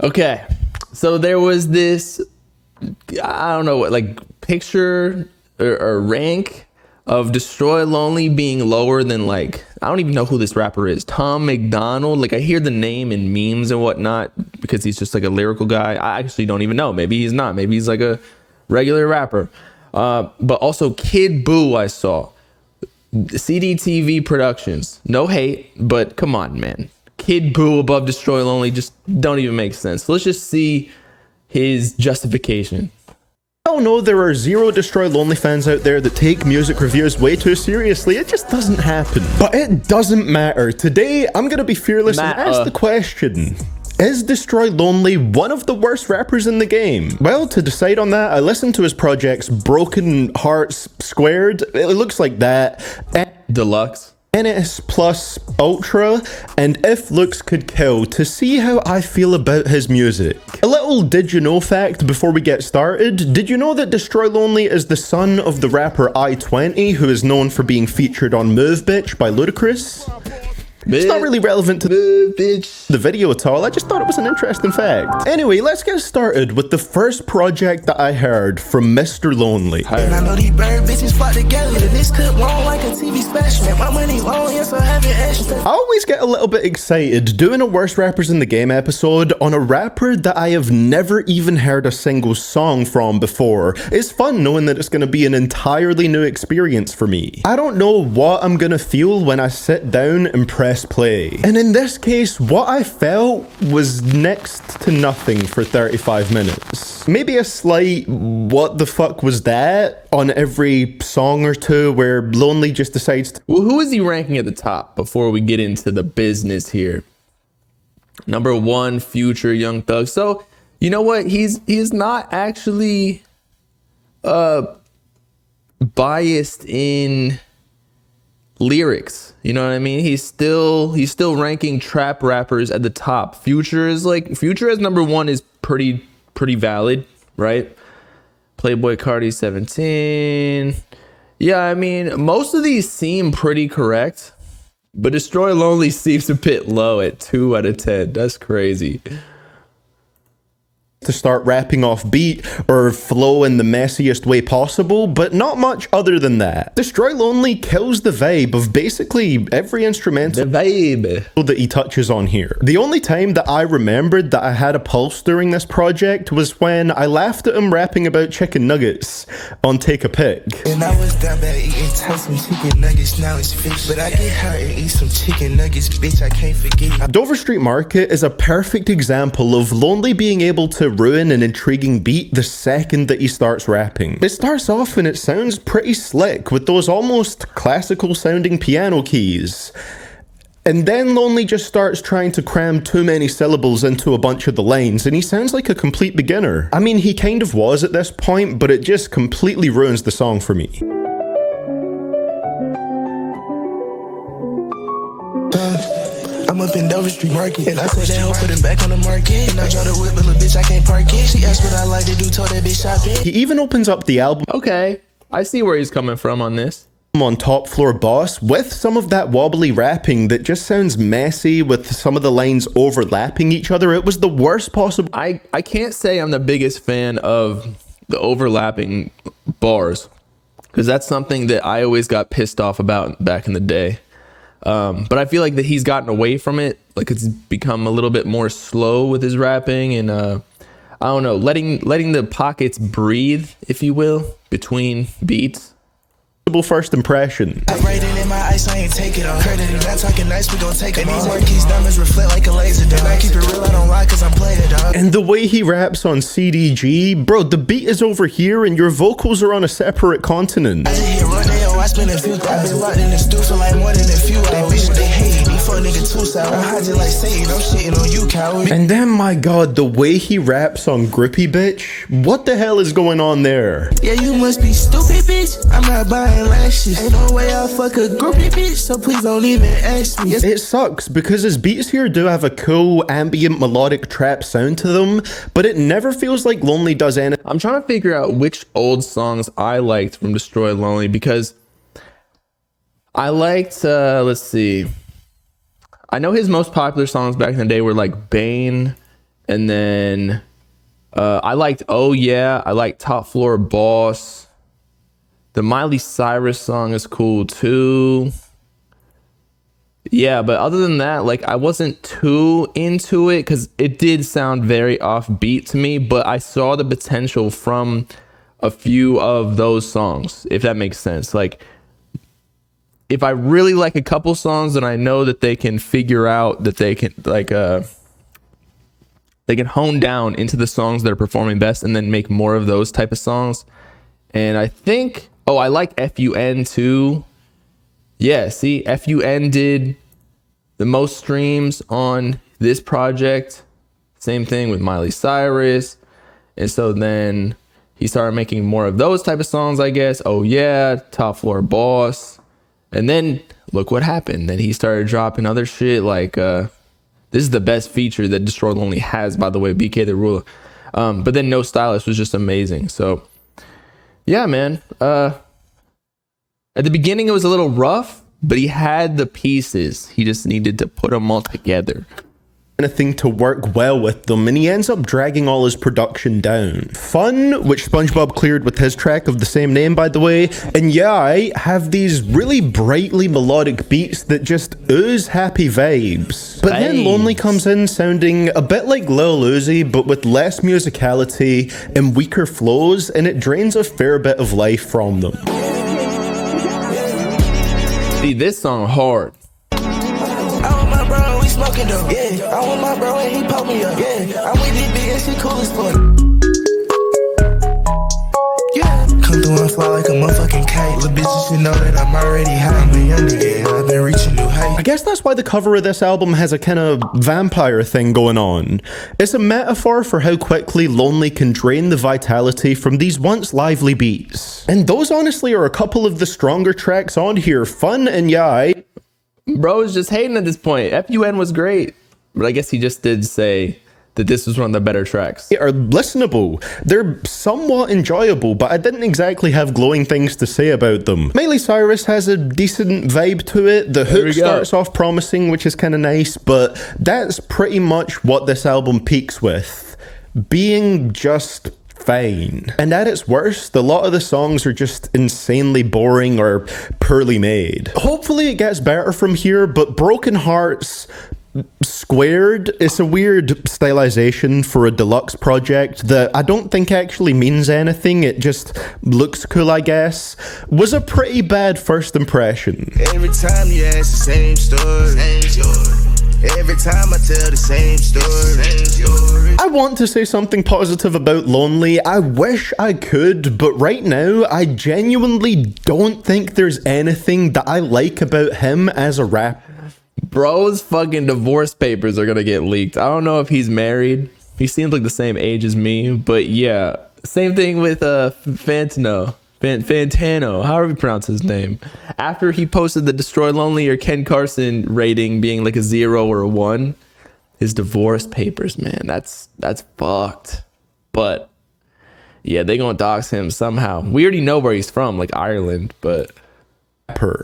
Okay, so there was this, I don't know what, like picture or rank of Destroy Lonely being lower than like, I don't even know who this rapper is, Tom McDonald. Like I hear the name in memes and whatnot because he's just like a lyrical guy. I actually don't even know. Maybe he's not. Maybe he's like a regular rapper. But also Kid Buu I saw. CDTV Productions. No hate, but come on, man. Kid Buu above Destroy Lonely just don't even make sense. Let's just see his justification. Oh no, there are zero Destroy Lonely fans out there that take music reviews way too seriously. It just doesn't happen. But it doesn't matter. Today, I'm gonna be fearless and ask the question. Is Destroy Lonely one of the worst rappers in the game? Well, to decide on that, I listened to his projects Broken Hearts Squared. It looks like that. Deluxe. NS Plus Ultra, and If Looks Could Kill to see how I feel about his music. A little did you know fact before we get started. Did you know that Destroy Lonely is the son of the rapper I-20, who is known for being featured on Move Bitch by Ludacris? It's not really relevant to the video at all. I just thought it was an interesting fact. Anyway, let's get started with the first project that I heard from Mr. Lonely. And I know these bird bitches fought together. This clip long like a TV special. And my money long, yes, I have it extra. I always get a little bit excited doing a Worst Rappers in the Game episode on a rapper that I have never even heard a single song from before. It's fun knowing that it's going to be an entirely new experience for me. I don't know what I'm going to feel when I sit down and press play. And in this case, what I felt was next to nothing for 35 minutes. Maybe a slight what the fuck was that on every song or two where Lonely just decides to... Well, who is he ranking at the top before we get into the business here? Number 1, Future, Young Thug. So, you know what? He's not actually biased in lyrics. You know what I mean? He's still ranking trap rappers at the top. Future as number 1 is pretty valid, right? Playboy Cardi 17. Yeah, I mean, most of these seem pretty correct, but Destroy Lonely seems a bit low at 2 out of 10. That's crazy. To start rapping off beat or flow in the messiest way possible, but not much other than that. Destroy Lonely kills the vibe of basically every instrumental that he touches on here. The only time that I remembered that I had a pulse during this project was when I laughed at him rapping about chicken nuggets on Take a Pic. And I was down bad eating some chicken nuggets, now it's fish. But I get hurt and eat some chicken nuggets, bitch, I can't forget. Dover Street Market is a perfect example of Lonely being able to ruin an intriguing beat the second that he starts rapping. It starts off and it sounds pretty slick with those almost classical sounding piano keys. And then Lonely just starts trying to cram too many syllables into a bunch of the lines and he sounds like a complete beginner. I mean, he kind of was at this point, but it just completely ruins the song for me. I'm up in Dover Street Market, and I said that hoe put it back on the market. And I drive the whip, but little bitch, I can't park it. She asked what I like to do, told that bitch shopping. He even opens up the album. Okay, I see where he's coming from on this. On Top Floor Boss with some of that wobbly rapping that just sounds messy with some of the lines overlapping each other. It was the worst possible. I can't say I'm the biggest fan of the overlapping bars because that's something that I always got pissed off about back in the day. But I feel like that he's gotten away from it. Like it's become a little bit more slow with his rapping and I don't know, letting the pockets breathe, if you will, between beats. First impression. I write it in my ice, I ain't take it off. Credit and not talking nice, we gon' take it. And these marquise diamonds reflect like a laser dog. I keep it real, I don't lie cause I'm playing dog. And the way he raps on CDG, bro, the beat is over here and your vocals are on a separate continent. I just hit Rodeo, I spend a few thousand. I've been locked in the stew for like more than a few hours. They hate me, fuck nigga too sour. I hide you like Satan, I'm shitting on you, coward. And then, my god, the way he raps on Grippy Bitch, what the hell is going on there? Yeah, you must be stupid, bitch. I'm not buying lashes. Ain't no way I'll fuck a groupie, bitch, so please don't even ask me. It sucks because his beats here do have a cool ambient melodic trap sound to them, but it never feels like Lonely does anything. I'm trying to figure out which old songs I liked from Destroy Lonely because I liked, let's see. I know his most popular songs back in the day were like Bane And then I liked Oh Yeah. I liked Top Floor Boss. The Miley Cyrus song is cool too. Yeah, but other than that, like I wasn't too into it because it did sound very offbeat to me, but I saw the potential from a few of those songs, if that makes sense. Like if I really like a couple songs and I know that they can figure out that they can they can hone down into the songs that are performing best and then make more of those type of songs. And I think, I like FUN too. Yeah, see, FUN did the most streams on this project. Same thing with Miley Cyrus. And so then he started making more of those type of songs, I guess. Oh Yeah, Top Floor Boss. And then look what happened. Then he started dropping other shit like this is the best feature that Destroy Lonely has, by the way, BK the Ruler. But then No Stylist was just amazing. So yeah, man. At the beginning, it was a little rough, but he had the pieces. He just needed to put them all together. Anything to work well with them, and he ends up dragging all his production down. Fun, which SpongeBob cleared with his track of the same name, by the way, and yeah, I have these really brightly melodic beats that just ooze happy vibes. But then Lonely comes in sounding a bit like Lil Uzi, but with less musicality and weaker flows, and it drains a fair bit of life from them. See, this song hard. I want my bro, we smoking dope. Yeah, I want my bro and he poke me up. Yeah, I'm with this bitch and she cool as fuck. Yeah, come through and fly like a motherfucking kite. Little bitches should know that I'm already high. I'm a young nigga, I've been reaching new heights. I guess that's why the cover of this album has a kind of vampire thing going on. It's a metaphor for how quickly Lonely can drain the vitality from these once lively beats. And those honestly are a couple of the stronger tracks on here. Fun and yeah, Bro is just hating at this point. FUN was great, but I guess he just did say that this was one of the better tracks. They are listenable. They're somewhat enjoyable, but I didn't exactly have glowing things to say about them. Miley Cyrus has a decent vibe to it. The hook starts off promising, which is kind of nice, but that's pretty much what this album peaks with. Being just fine. And at its worst, a lot of the songs are just insanely boring or poorly made. Hopefully it gets better from here, but Broken Hearts Squared is a weird stylization for a deluxe project that I don't think actually means anything. It just looks cool, I guess. Was a pretty bad first impression. Every time you ask the same story. Every time I tell the same story. I want to say something positive about Lonely. I wish I could, but right now, I genuinely don't think there's anything that I like about him as a rapper. Bro's fucking divorce papers are gonna get leaked. I don't know if he's married. He seems like the same age as me, but yeah. Same thing with Fantano, however you pronounce his name. After he posted the Destroy Lonely or Ken Carson rating being like a 0 or a 1, his divorce papers, man, that's fucked. But yeah, they gonna dox him somehow. We already know where he's from, like Ireland, but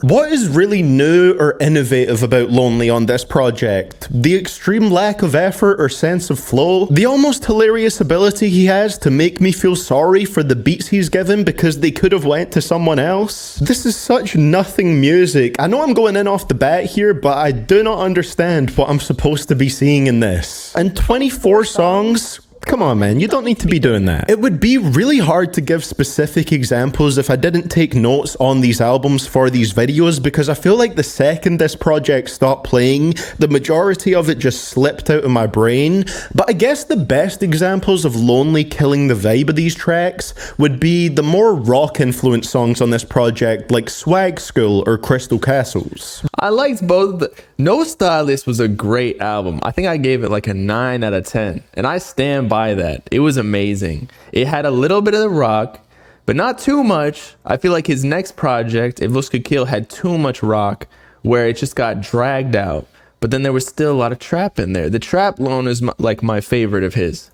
What is really new or innovative about Lonely on this project? The extreme lack of effort or sense of flow? The almost hilarious ability he has to make me feel sorry for the beats he's given because they could have went to someone else? This is such nothing music. I know I'm going in off the bat here, but I do not understand what I'm supposed to be seeing in this. And 24 songs? Come on, man, you don't need to be doing that. It would be really hard to give specific examples if I didn't take notes on these albums for these videos, because I feel like the second this project stopped playing, the majority of it just slipped out of my brain. But I guess the best examples of Lonely killing the vibe of these tracks would be the more rock-influenced songs on this project, like Swag School or Crystal Castles. I liked both. No Stylist was a great album. I think I gave it like a 9 out of 10, and I stand by that. It was amazing. It had a little bit of the rock, but not too much. I feel like his next project, If Looks Could Kill, had too much rock where it just got dragged out, but then there was still a lot of trap in there. The trap alone is like my favorite of his.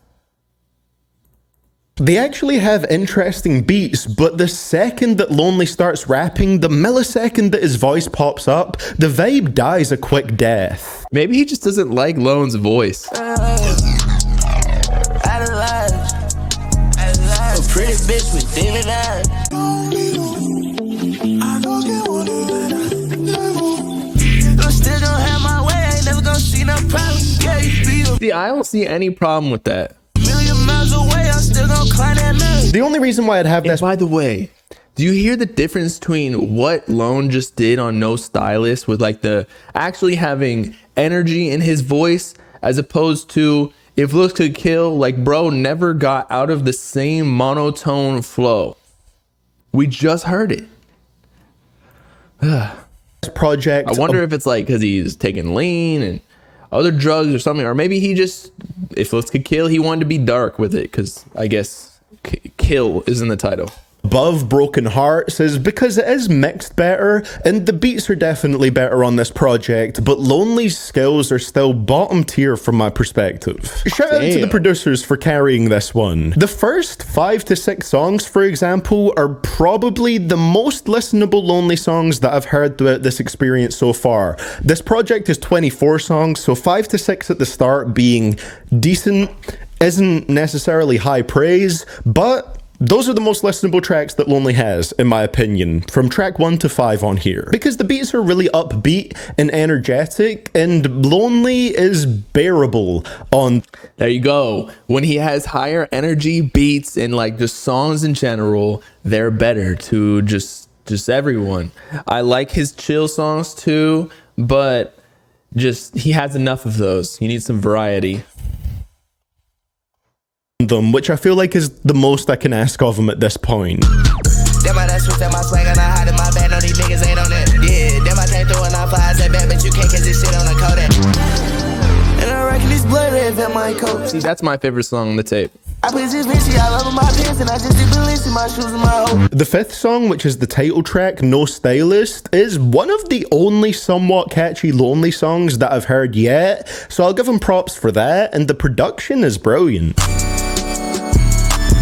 They actually have interesting beats, but the second that Lonely starts rapping, the millisecond that his voice pops up, the vibe dies a quick death. Maybe he just doesn't like Lone's voice. this bitch with demon eyes. I'm still gonna have my way, I ain't never gonna see no problem. Yeah, you be a See, I don't see any problem with that. million miles away, I'm still gonna climb that mountain. The only reason why I'd have And this by the way, do you hear the difference between what Lone just did on No Stylist with like the actually having energy in his voice as opposed to if looks could kill, like bro never got out of the same monotone flow. We just heard it. project, I wonder if it's like because he's taking lean and other drugs or something, or maybe he just, if looks could kill, he wanted to be dark with it because I guess kill is in the title. above Broken Hearts is because it is mixed better, and the beats are definitely better on this project, but Lonely's skills are still bottom tier from my perspective. Shout out to the producers for carrying this one. The first 5 to 6 songs, for example, are probably the most listenable Lonely songs that I've heard throughout this experience so far. This project is 24 songs, so 5 to 6 at the start being decent isn't necessarily high praise, but those are the most listenable tracks that Lonely has, in my opinion, from track 1 to 5 on here. Because the beats are really upbeat and energetic, and Lonely is bearable on... There you go. When he has higher energy beats and like just songs in general, they're better to just everyone. I like his chill songs too, but just he has enough of those. He needs some variety. Them, which I feel like is the most I can ask of him at this point. Damn, I done switched up my swag and I hide in my bag. No, these niggas ain't on that. Yeah, damn, I came through and I flies that bad, but you can't catch this shit on the Kodak. And I reckon this blood red at my coat. See, that's my favorite song on the tape. I put this Vinci all over my pants and I just did balance in my shoes and my hoe. The 5th song, which is the title track, No Stylist, is one of the only somewhat catchy Lonely songs that I've heard yet, so I'll give him props for that, and the production is brilliant.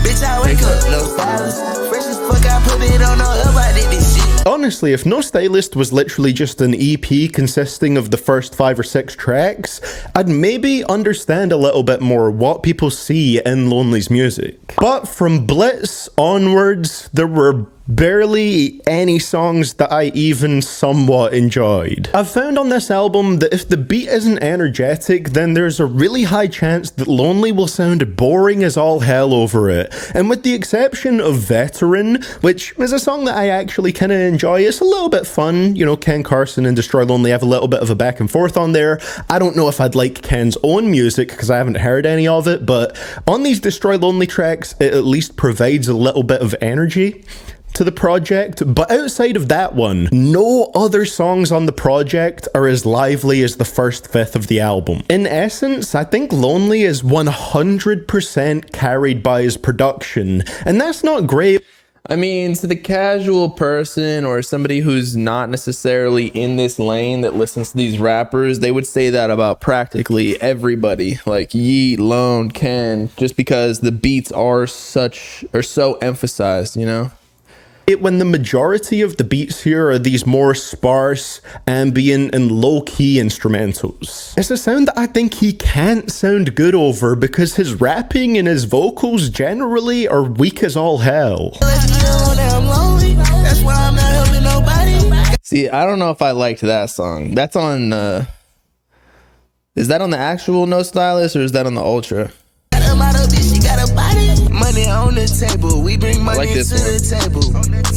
Bitch, I wake up, no stylist. Fresh as fuck, I put it on, no up, I did this shit. Honestly, if No Stylist was literally just an EP consisting of the first 5 or 6 tracks, I'd maybe understand a little bit more what people see in Lonely's music. But from Blitz onwards, there were barely any songs that I even somewhat enjoyed. I've found on this album that if the beat isn't energetic, then there's a really high chance that Lonely will sound boring as all hell over it. And with the exception of Veteran, which is a song that I actually kinda enjoy, it's a little bit fun. You know, Ken Carson and Destroy Lonely have a little bit of a back and forth on there. I don't know if I'd like Ken's own music because I haven't heard any of it, but on these Destroy Lonely tracks, it at least provides a little bit of energy to the project. But outside of that one, no other songs on the project are as lively as the first 5th of the album. In essence, I think Lonely is 100% carried by his production, and that's not great. I mean, to the casual person or somebody who's not necessarily in this lane that listens to these rappers, they would say that about practically everybody, like Yeet, Lone, Ken, just because the beats are so emphasized, you know? When the majority of the beats here are these more sparse, ambient, and low-key instrumentals. It's a sound that I think he can't sound good over because his rapping and his vocals generally are weak as all hell. See, I don't know if I liked that song. That's on, is that on the actual No Stylist or is that on the Ultra? Money on the table, we bring money to the table.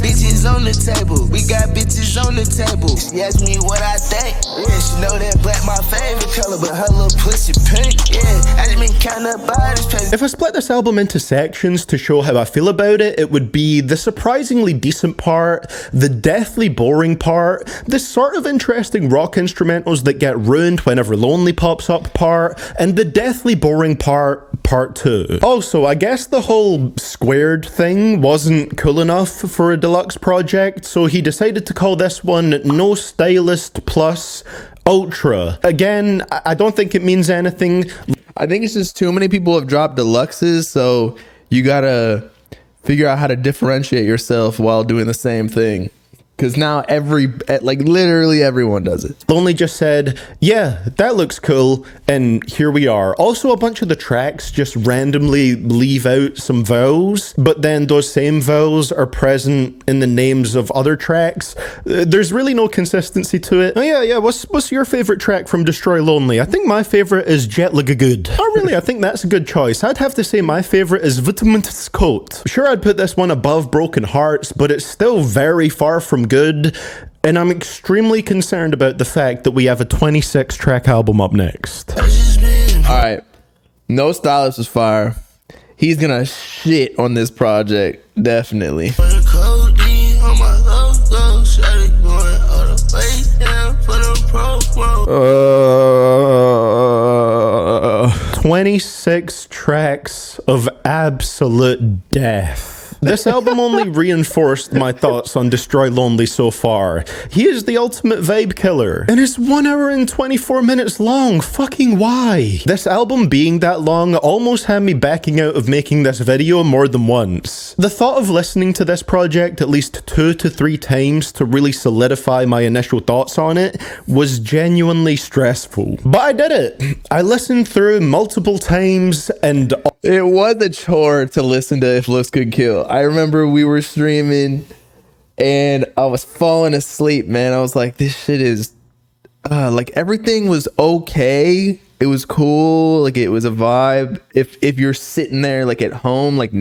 Bitches on the table, we got bitches on the table. She asked me what I think. Yeah, she know that black my favorite color, but her little pussy pink. Yeah, I just been counting up bodies. If I split this album into sections to show how I feel about it, it would be the surprisingly decent part, the deathly boring part, the sort of interesting rock instrumentals that get ruined whenever Lonely pops up part, and the deathly boring part 2. Also, I guess the whole squared thing wasn't cool enough for a deluxe project, so he decided to call this one No Stylist Plus Ultra. Again, I don't think it means anything. I think it's just too many people have dropped deluxes, so you gotta figure out how to differentiate yourself while doing the same thing. Because now literally everyone does it. Lonely just said, yeah, that looks cool, and here we are. Also, a bunch of the tracks just randomly leave out some vowels, but then those same vowels are present in the names of other tracks. There's really no consistency to it. Oh yeah, what's your favorite track from Destroy Lonely? I think my favorite is Jet Like a Good. Oh really, I think that's a good choice. I'd have to say my favorite is Vitamin's Coat. Sure, I'd put this one above Broken Hearts, but it's still very far from good, and I'm extremely concerned about the fact that we have a 26 track album up next. Alright, No Stylist was fire. He's gonna shit on this project, definitely. 26 tracks of absolute death. This album only reinforced my thoughts on Destroy Lonely so far. He is the ultimate vibe killer, and it's 1 hour and 24 minutes long. Fucking why? This album being that long almost had me backing out of making this video more than once. The thought of listening to this project at least 2 to 3 times to really solidify my initial thoughts on it was genuinely stressful. But I did it. I listened through multiple times, and it was a chore to listen to If Looks Could Kill. I remember we were streaming and I was falling asleep, man. I was like, this shit is like, everything was okay. It was cool. Like, it was a vibe. If you're sitting there like at home, like,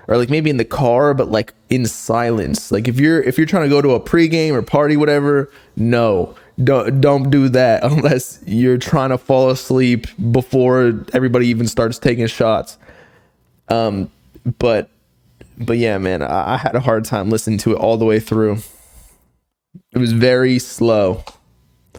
or like maybe in the car, but like in silence. Like if you're trying to go to a pregame or party, whatever, no, don't do that unless you're trying to fall asleep before everybody even starts taking shots. But yeah, man, I had a hard time listening to it all the way through. It was very slow.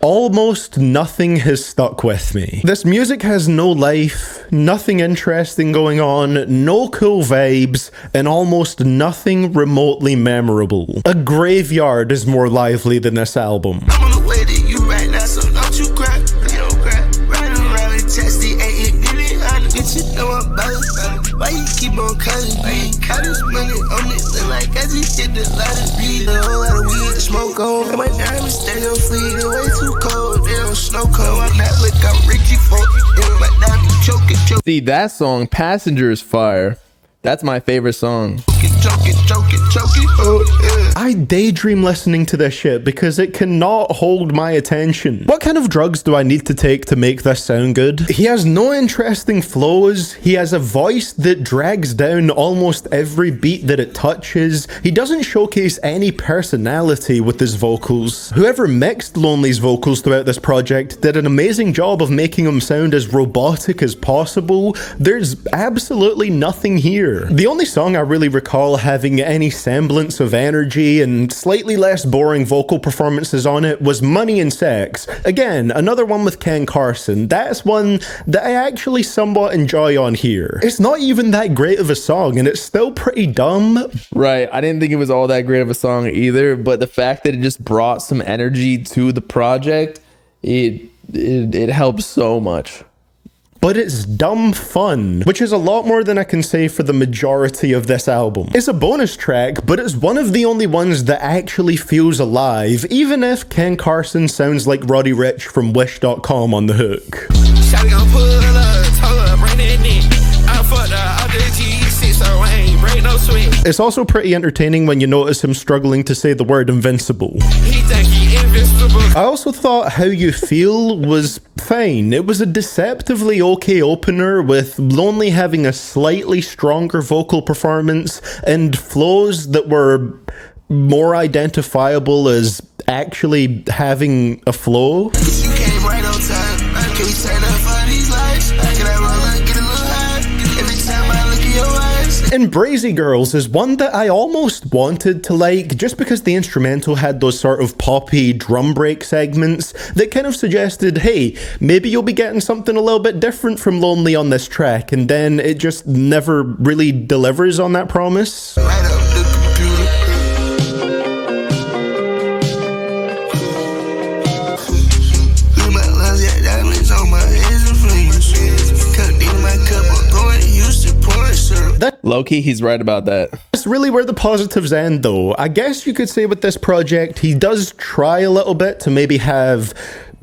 Almost nothing has stuck with me. This music has no life, nothing interesting going on, no cool vibes, and almost nothing remotely memorable. A Graveyard is more lively than this album. I'm on the way to you right now, so don't you cry. You don't cry. Riding around and testy, ain't really honest. Get you know I'm about. Why you keep on calling me? Got this money on it, look like I just hit the lottery. A whole lot of weed to smoke on. And my diamonds stay on fleek, they way too cold. They don't snow cone. I'm not look, I'm Richie folk. My diamond choking. See, that song, Passenger's Fire. That's my favorite song. Choking. Oh, yeah. I daydream listening to this shit because it cannot hold my attention. What kind of drugs do I need to take to make this sound good? He has no interesting flows. He has a voice that drags down almost every beat that it touches. He doesn't showcase any personality with his vocals. Whoever mixed Lonely's vocals throughout this project did an amazing job of making him sound as robotic as possible. There's absolutely nothing here. The only song I really recall having any semblance of energy and slightly less boring vocal performances on it was Money and Sex. Again, another one with Ken Carson. That's one that I actually somewhat enjoy on here. It's not even that great of a song, and it's still pretty dumb. Right, I didn't think it was all that great of a song either, but the fact that it just brought some energy to the project, it helps so much. But it's dumb fun, which is a lot more than I can say for the majority of this album. It's a bonus track, but it's one of the only ones that actually feels alive, even if Ken Carson sounds like Roddy Ricch from Wish.com on the hook. It's also pretty entertaining when you notice him struggling to say the word invincible. I also thought How You Feel was fine. It was a deceptively okay opener, with Lonely having a slightly stronger vocal performance and flows that were more identifiable as actually having a flow. You came right on time. Can we sign up for these lives? Can I roll up, get a little high? Every time I look in your eyes. And Brazy Girls is one that I almost wanted to like, just because the instrumental had those sort of poppy drum break segments that kind of suggested, hey, maybe you'll be getting something a little bit different from Lonely on this track, and then it just never really delivers on that promise. Right up the computer. Look my lungs, got diamonds on my hands and fingers. Cut in my cup, I'm going Houston, pouring syrup. Low-key, he's right about that. That's really where the positives end, though. I guess you could say with this project, he does try a little bit to maybe have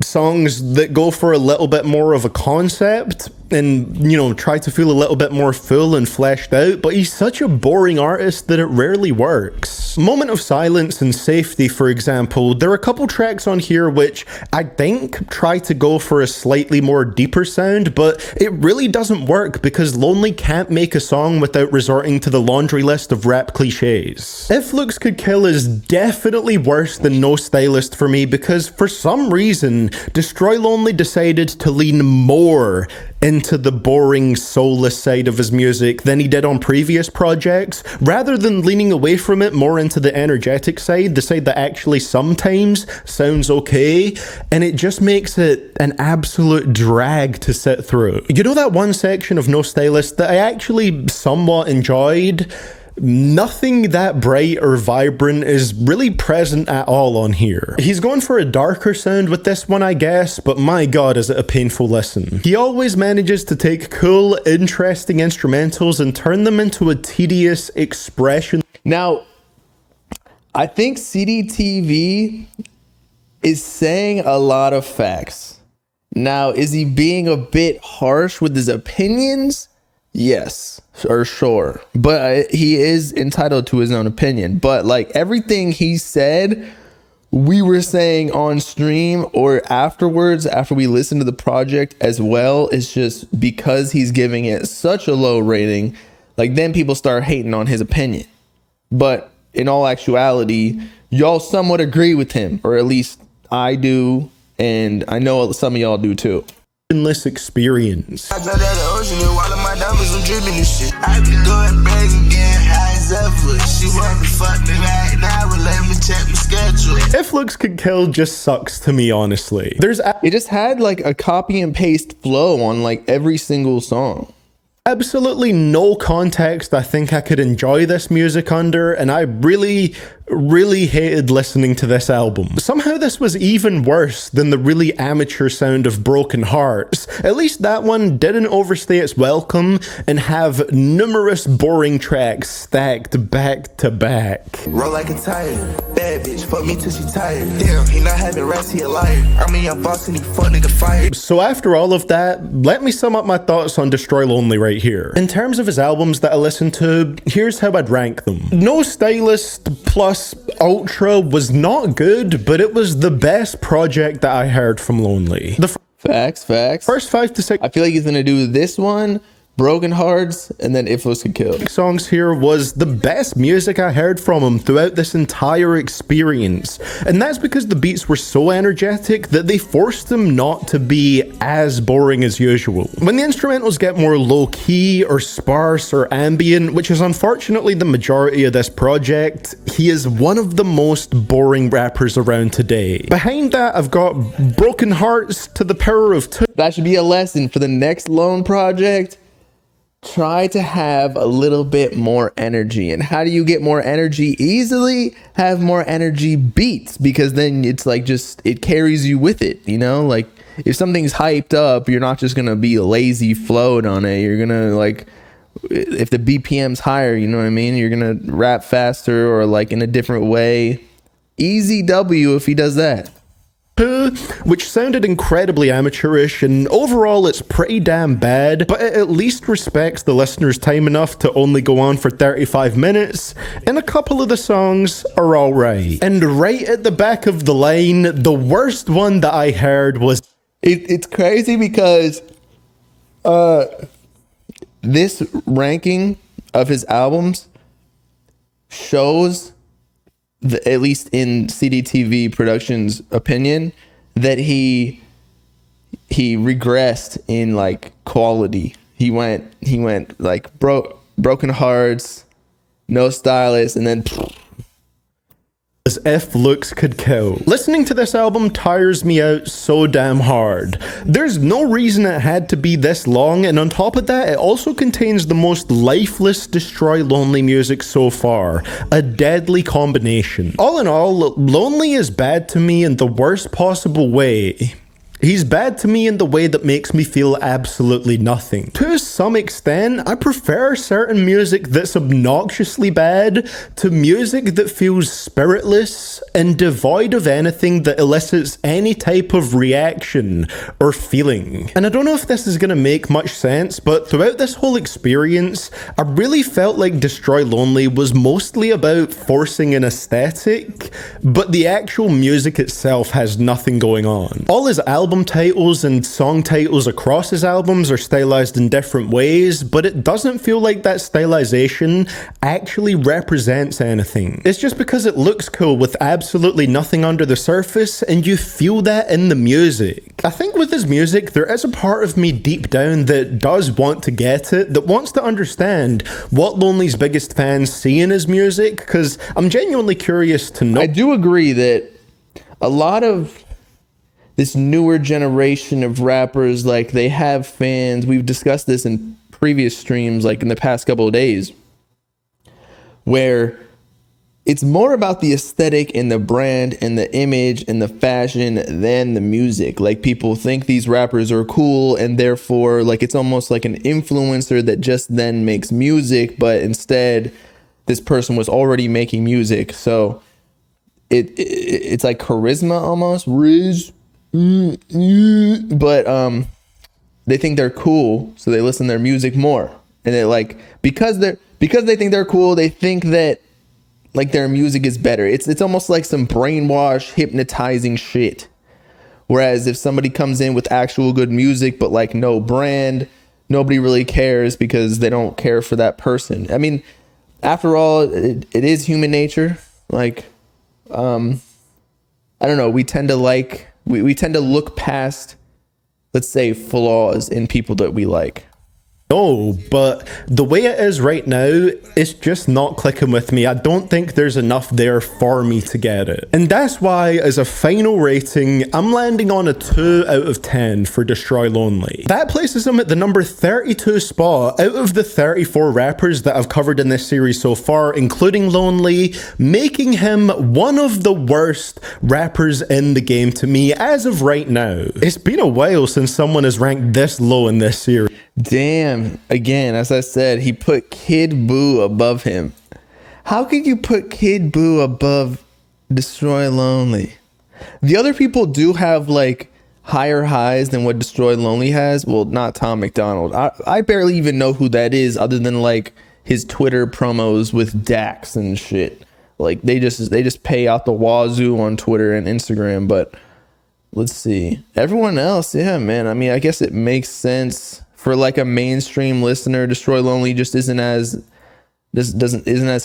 songs that go for a little bit more of a concept and, you know, try to feel a little bit more full and fleshed out, but he's such a boring artist that it rarely works. Moment of Silence and Safety, for example, there are a couple tracks on here which I think try to go for a slightly more deeper sound, but it really doesn't work because Lonely can't make a song without resorting to the laundry list of rap cliches. If Looks Could Kill is definitely worse than No Stylist for me because for some reason, Destroy Lonely decided to lean more into the boring, soulless side of his music than he did on previous projects, rather than leaning away from it more into the energetic side, the side that actually sometimes sounds okay, and it just makes it an absolute drag to sit through. You know that one section of No Stylist that I actually somewhat enjoyed? Nothing that bright or vibrant is really present at all on here. He's going for a darker sound with this one, I guess, but my god is it a painful listen. He always manages to take cool, interesting instrumentals and turn them into a tedious expression. Now, I think CDTV is saying a lot of facts. Now, is he being a bit harsh with his opinions? Yes, or sure. But he is entitled to his own opinion. But like everything he said, we were saying on stream or afterwards, after we listened to the project as well, is just because he's giving it such a low rating, like then people start hating on his opinion. But in all actuality, y'all somewhat agree with him, or at least I do, and I know some of y'all do too. Experience. I know that the ocean and all of my diamonds, I'm dripping this shit. I be going crazy, getting high as ever. She want me fuck me right now, but let me check my schedule. If Looks Could Kill just sucks to me, honestly. It just had like a copy and paste flow on like every single song. Absolutely no context I think I could enjoy this music under, and I really hated listening to this album. Somehow this was even worse than the really amateur sound of Broken Hearts. At least that one didn't overstay its welcome and have numerous boring tracks stacked back to back. Roll like a tire, bad bitch, fuck me till she tired. Damn, he not having rats, he a liar. I'm a young boss and he fuck nigga fired. So after all of that, let me sum up my thoughts on Destroy Lonely right here. In terms of his albums that I listened to, here's how I'd rank them. No Stylist plus Ultra was not good, but it was the best project that I heard from Lonely. Facts. First 5 to 6 I feel like he's gonna do this one, Broken Hearts, and then If Looks Could Kill. songs here was the best music I heard from him throughout this entire experience. And that's because the beats were so energetic that they forced them not to be as boring as usual. When the instrumentals get more low-key or sparse or ambient, which is unfortunately the majority of this project, he is one of the most boring rappers around today. Behind that, I've got Broken Hearts to the Power of Two. That should be a lesson for the next Lone project. Try to have a little bit more energy. And how do you get more energy easily? Have more energy beats, because then it's like just it carries you with it, you know? Like if something's hyped up, you're not just gonna be a lazy float on it. You're gonna like, if the BPM's higher, you know what I mean? You're gonna rap faster or like in a different way. Easy W if he does that. Which sounded incredibly amateurish, and overall it's pretty damn bad, but it at least respects the listener's time enough to only go on for 35 minutes, and a couple of the songs are alright. And right at the back of the line, the worst one that I heard was... It's crazy because this ranking of his albums shows, at least in CDTV Productions' opinion, that he regressed in like quality. He went like Broken Hearts, No Stylist, and then as If Looks Could Kill. Listening to this album tires me out so damn hard. There's no reason it had to be this long, and on top of that, it also contains the most lifeless Destroy Lonely music so far. A deadly combination. All in all, Lonely is bad to me in the worst possible way. He's bad to me in the way that makes me feel absolutely nothing. To some extent, I prefer certain music that's obnoxiously bad to music that feels spiritless and devoid of anything that elicits any type of reaction or feeling. And I don't know if this is going to make much sense, but throughout this whole experience, I really felt like Destroy Lonely was mostly about forcing an aesthetic, but the actual music itself has nothing going on. All his album titles and song titles across his albums are stylized in different ways, but it doesn't feel like that stylization actually represents anything. It's just because it looks cool with absolutely nothing under the surface, and you feel that in the music. I think with his music, there is a part of me deep down that does want to get it, that wants to understand what Lonely's biggest fans see in his music, because I'm genuinely curious to know. I do agree that a lot of this newer generation of rappers, like, they have fans. We've discussed this in previous streams, like in the past couple of days, where it's more about the aesthetic and the brand and the image and the fashion than the music. Like, people think these rappers are cool, and therefore, like, it's almost like an influencer that just then makes music, but instead this person was already making music. So it's like charisma almost. But they think they're cool, so they listen to their music more, and they like because they think they're cool, they think that like their music is better. It's almost like some brainwash hypnotizing shit. Whereas if somebody comes in with actual good music but like no brand, nobody really cares because they don't care for that person. I mean, after all, it is human nature. Like, I don't know, we tend to like we tend to look past, let's say, flaws in people that we like. No, but the way it is right now, it's just not clicking with me. I don't think there's enough there for me to get it. And that's why, as a final rating, I'm landing on a 2 out of 10 for Destroy Lonely. That places him at the number 32 spot out of the 34 rappers that I've covered in this series so far, including Lonely, making him one of the worst rappers in the game to me as of right now. It's been a while since someone has ranked this low in this series. Damn, again, as I said, he put Kid Buu above him. How could you put Kid Buu above Destroy Lonely? The other people do have like higher highs than what Destroy Lonely has. Well, not Tom McDonald. I barely even know who that is, other than like his Twitter promos with Dax and shit. Like they just pay out the wazoo on Twitter and Instagram. But let's see, everyone else, yeah, man. I mean, I guess it makes sense. For like a mainstream listener, Destroy Lonely just isn't as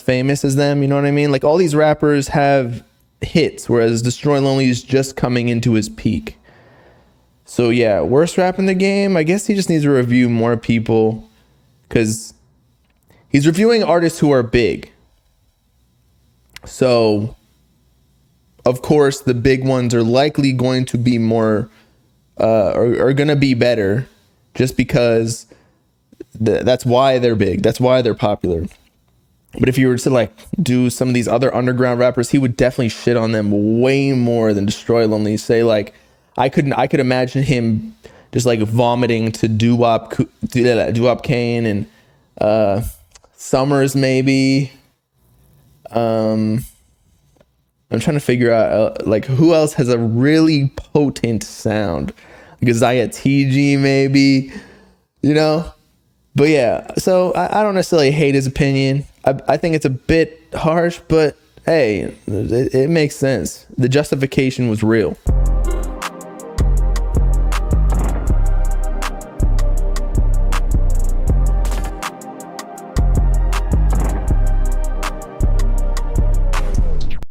famous as them, you know what I mean? Like all these rappers have hits, whereas Destroy Lonely is just coming into his peak. So yeah, worst rap in the game. I guess he just needs to review more people, because he's reviewing artists who are big. So of course the big ones are likely going to be more are going to be better. Just because that's why they're big. That's why they're popular. But if you were to like do some of these other underground rappers, he would definitely shit on them way more than Destroy Lonely. Say like, I could imagine him just like vomiting to Doo-Wop Kane and Summers maybe. I'm trying to figure out like who else has a really potent sound. Isaiah TG maybe, you know? But yeah, so I don't necessarily hate his opinion. I think it's a bit harsh, but hey, it makes sense. The justification was real.